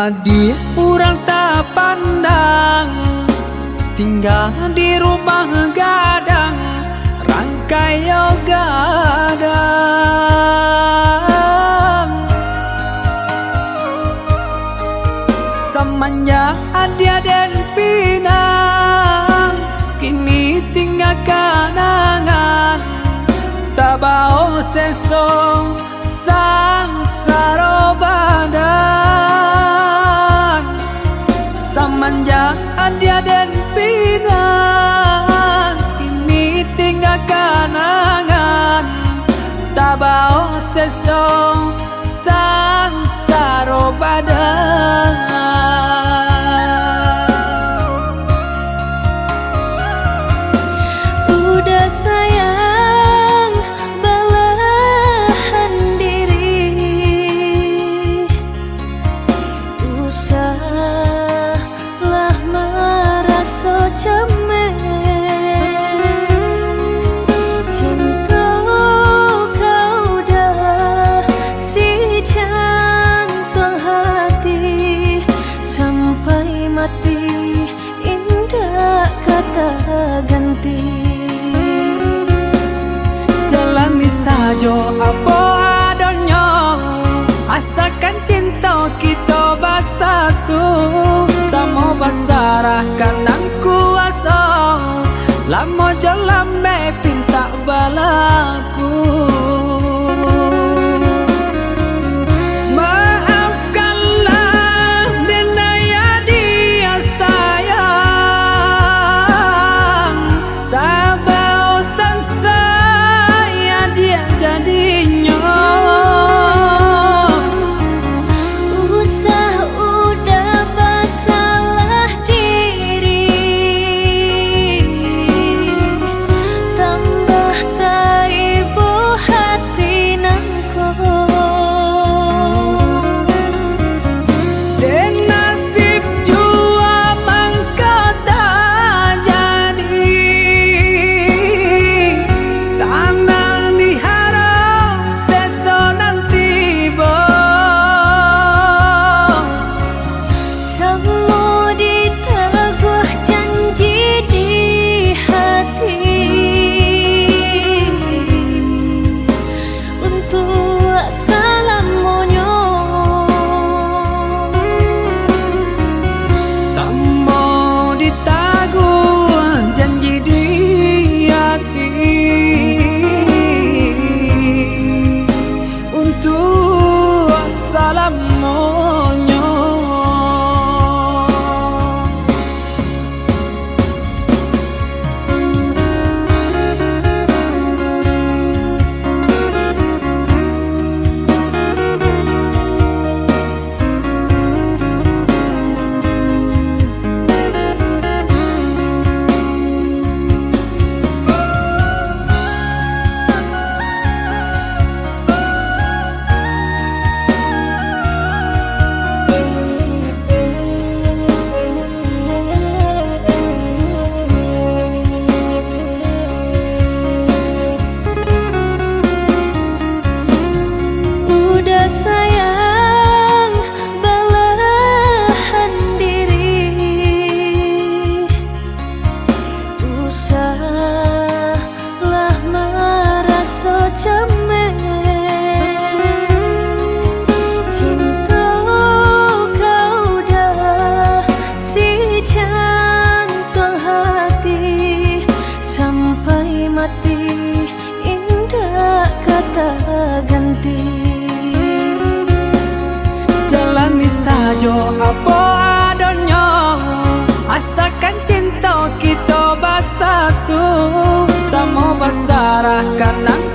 Jadi orang tak pandang, tinggal di rumah gadang, rangkai gadang. Semenjak dia dan pinang, kini tinggal kenangan, tak bau sesong sang saro badan. Semenjak dia dan pinang, kini tinggal kenangan, tak bau sesong sang saro badan. Udah sayang, belahan diri, usahlah merasa cemen. Cinta kau dah si jantung hati, sampai mati indah kata ganti. Jalani saja apa adanya, asalkan cinta kita bersatu. Sama basarahkan ang kuasa, lama jalan pinta balaku. Maafkanlah denaya dia sayang, tak bosan saya dia jadinya. Usah udah bersalah diri, tambah tak ibu hati nangko. Dan nasib jua mangkota jadi, sanang diharap seso nanti bo. Semua diteguh janji di hati, untuk selamanya. Sama ditaguh janji di hati, untuk selamanya. Udah sayang, belahan diri, usahlah merasa cemen. Cinta kau dah si jantung hati, sampai mati indah kata ganti. Jalani saja apa adanya, asalkan cinta kita bersatu. Sama basarahkan ang